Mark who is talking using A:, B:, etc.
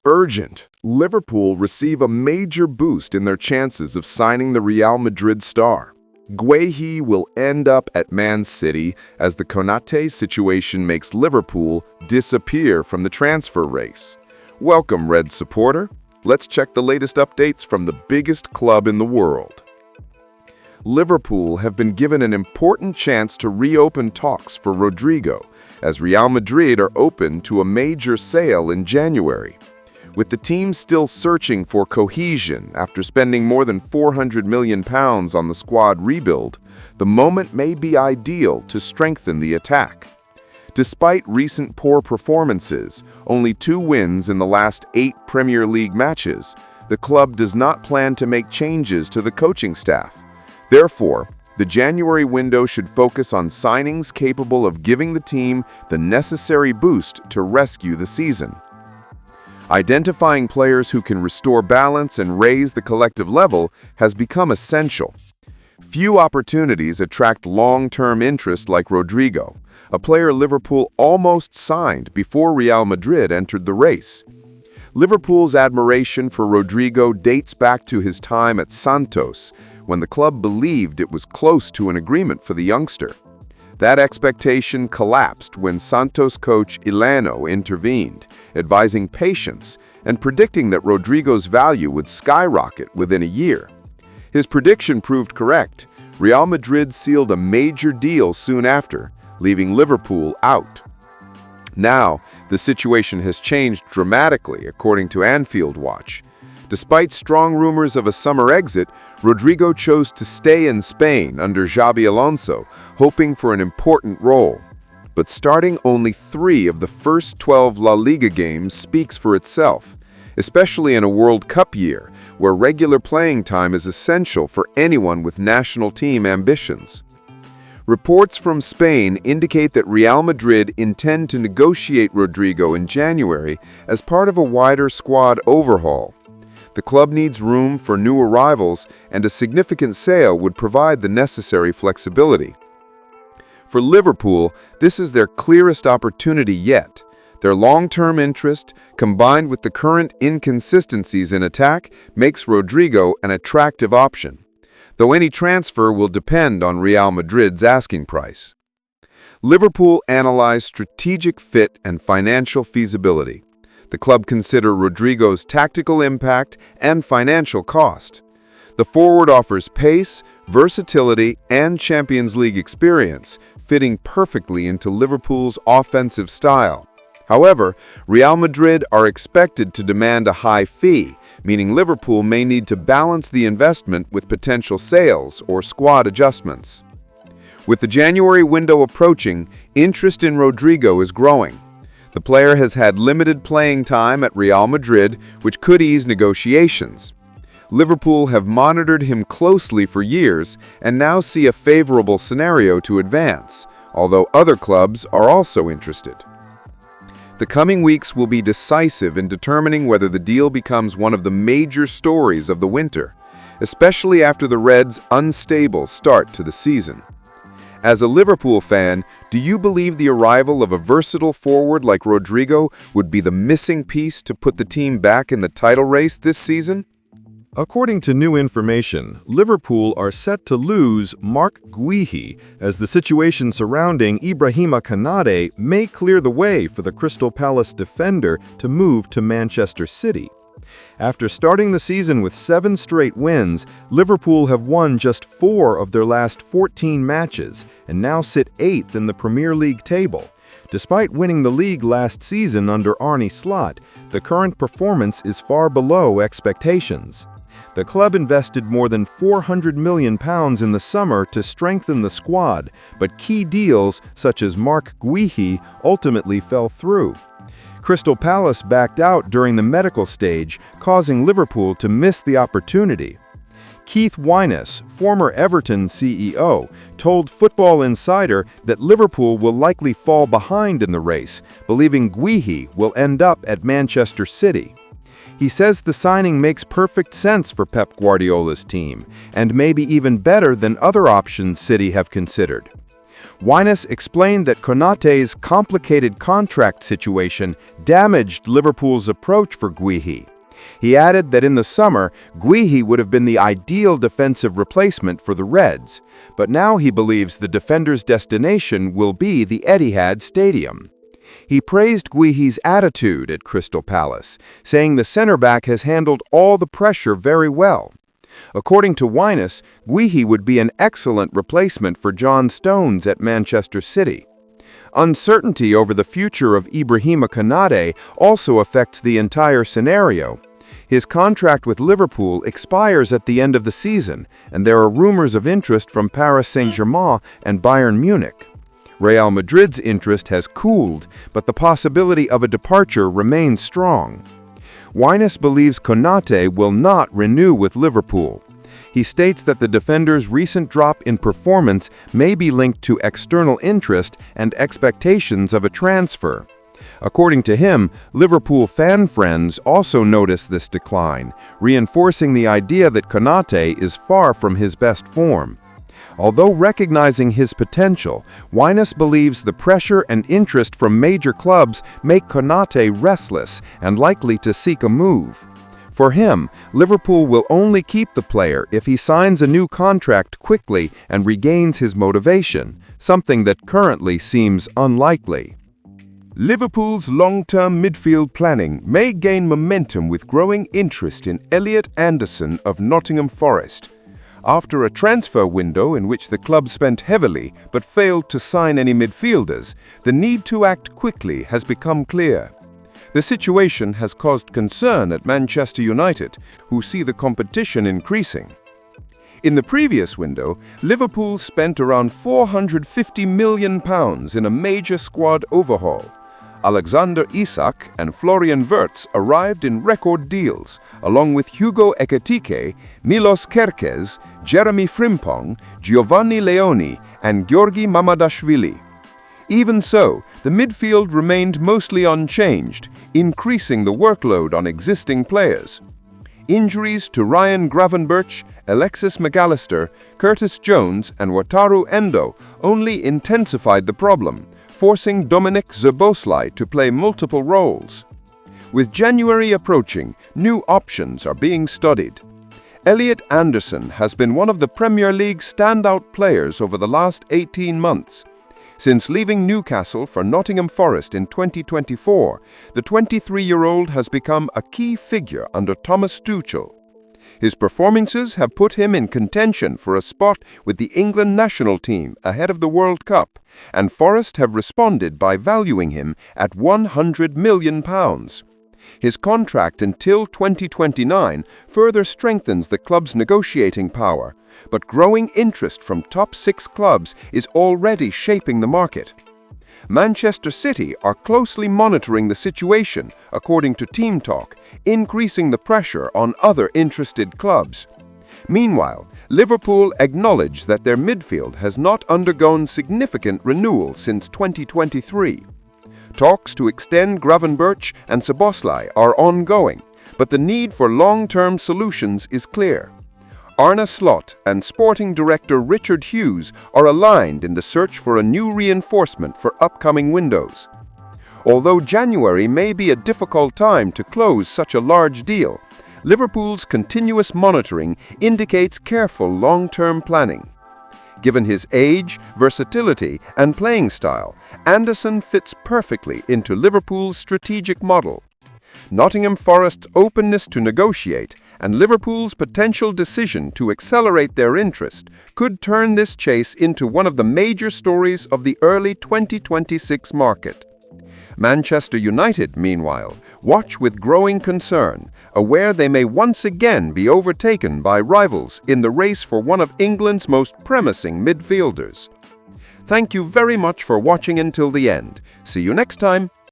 A: Urgent. Liverpool receive a major boost in their chances of signing the Real Madrid star. Guehi will end up at Man City as the Konate situation makes Liverpool disappear from the transfer race. Welcome, Red supporter. Let's check the latest updates from the biggest club in the world. Liverpool have been given an important chance to reopen talks for Rodrigo, as Real Madrid are open to a major sale in January. With the team still searching for cohesion after spending more than £400 million on the squad rebuild, the moment may be ideal to strengthen the attack. Despite recent poor performances, only 2 wins in the last 8 Premier League matches, the club does not plan to make changes to the coaching staff. Therefore, the January window should focus on signings capable of giving the team the necessary boost to rescue the season. Identifying players who can restore balance and raise the collective level has become essential. Few opportunities attract long-term interest like Rodrigo, a player Liverpool almost signed before Real Madrid entered the race. Liverpool's admiration for Rodrigo dates back to his time at Santos, when the club believed it was close to an agreement for the youngster. That expectation collapsed when Santos coach Ilano intervened, advising patience and predicting that Rodrigo's value would skyrocket within a year. His prediction proved correct. Real Madrid sealed a major deal soon after, leaving Liverpool out. Now, the situation has changed dramatically, according to ANFIELD Watch. Despite strong rumors of a summer exit, Rodrigo chose to stay in Spain under Xabi Alonso, hoping for an important role. But starting only 3 of the first 12 La Liga games speaks for itself, especially in a World Cup year, where regular playing time is essential for anyone with national team ambitions. Reports from Spain indicate that Real Madrid intend to negotiate Rodrigo in January as part of a wider squad overhaul. The club needs room for new arrivals, and a significant sale would provide the necessary flexibility. For Liverpool, this is their clearest opportunity yet. Their long-term interest, combined with the current inconsistencies in attack, makes Rodrigo an attractive option, though any transfer will depend on Real Madrid's asking price. Liverpool analyzed strategic fit and financial feasibility. The club consider Rodrigo's tactical impact and financial cost. The forward offers pace, versatility, and Champions League experience, fitting perfectly into Liverpool's offensive style. However, Real Madrid are expected to demand a high fee, meaning Liverpool may need to balance the investment with potential sales or squad adjustments. With the January window approaching, interest in Rodrigo is growing. The player has had limited playing time at Real Madrid, which could ease negotiations. Liverpool have monitored him closely for years and now see a favorable scenario to advance, although other clubs are also interested. The coming weeks will be decisive in determining whether the deal becomes one of the major stories of the winter, especially after the Reds' unstable start to the season. As a Liverpool fan, do you believe the arrival of a versatile forward like Rodrigo would be the missing piece to put the team back in the title race this season?
B: According to new information, Liverpool are set to lose Marc Guehi as the situation surrounding Ibrahima Konate may clear the way for the Crystal Palace defender to move to Manchester City. After starting the season with 7 straight wins, Liverpool have won just 4 of their last 14 matches and now sit 8th in the Premier League table. Despite winning the league last season under Arne Slot, the current performance is far below expectations. The club invested more than £400 million in the summer to strengthen the squad, but key deals such as Marc Guehi ultimately fell through. Crystal Palace backed out during the medical stage, causing Liverpool to miss the opportunity. Keith Wyness, former Everton CEO, told Football Insider that Liverpool will likely fall behind in the race, believing Guehi will end up at Manchester City. He says the signing makes perfect sense for Pep Guardiola's team, and may be even better than other options City have considered. Wyness explained that Konaté's complicated contract situation damaged Liverpool's approach for Guehi. He added that in the summer, Guehi would have been the ideal defensive replacement for the Reds, but now he believes the defender's destination will be the Etihad Stadium. He praised Guehi's attitude at Crystal Palace, saying the center-back has handled all the pressure very well. According to Wyness, Guehi would be an excellent replacement for John Stones at Manchester City. Uncertainty over the future of Ibrahima Konaté also affects the entire scenario. His contract with Liverpool expires at the end of the season, and there are rumors of interest from Paris Saint-Germain and Bayern Munich. Real Madrid's interest has cooled, but the possibility of a departure remains strong. Wyness believes Konaté will not renew with Liverpool. He states that the defender's recent drop in performance may be linked to external interest and expectations of a transfer. According to him, Liverpool fan friends also notice this decline, reinforcing the idea that Konaté is far from his best form. Although recognizing his potential, Wyness believes the pressure and interest from major clubs make Konaté restless and likely to seek a move. For him, Liverpool will only keep the player if he signs a new contract quickly and regains his motivation, something that currently seems unlikely.
A: Liverpool's long-term midfield planning may gain momentum with growing interest in Elliot Anderson of Nottingham Forest. After a transfer window in which the club spent heavily but failed to sign any midfielders, the need to act quickly has become clear. The situation has caused concern at Manchester United, who see the competition increasing. In the previous window, Liverpool spent around £450 million in a major squad overhaul. Alexander Isak and Florian Wirtz arrived in record deals, along with Hugo Ekitike, Milos Kerkez, Jeremy Frimpong, Giovanni Leoni, and Georgi Mamadashvili. Even so, the midfield remained mostly unchanged, increasing the workload on existing players. Injuries to Ryan Gravenberch, Alexis McAllister, Curtis Jones, and Wataru Endo only intensified the problem, forcing Dominik Szoboszlai to play multiple roles. With January approaching, new options are being studied. Elliot Anderson has been one of the Premier League's standout players over the last 18 months. Since leaving Newcastle for Nottingham Forest in 2024, the 23-year-old has become a key figure under Thomas Tuchel. His performances have put him in contention for a spot with the England national team ahead of the World Cup, and Forest have responded by valuing him at £100 million. His contract until 2029 further strengthens the club's negotiating power, but growing interest from top 6 clubs is already shaping the market. Manchester City are closely monitoring the situation, according to Team Talk, increasing the pressure on other interested clubs. Meanwhile, Liverpool acknowledge that their midfield has not undergone significant renewal since 2023. Talks to extend Gravenberch and Szoboszlai are ongoing, but the need for long-term solutions is clear. Arne Slot and sporting director Richard Hughes are aligned in the search for a new reinforcement for upcoming windows. Although January may be a difficult time to close such a large deal, Liverpool's continuous monitoring indicates careful long-term planning. Given his age, versatility, and playing style, Anderson fits perfectly into Liverpool's strategic model. Nottingham Forest's openness to negotiate and Liverpool's potential decision to accelerate their interest could turn this chase into one of the major stories of the early 2026 market. Manchester United, meanwhile, watch with growing concern, aware they may once again be overtaken by rivals in the race for one of England's most promising midfielders. Thank you very much for watching until the end. See you next time.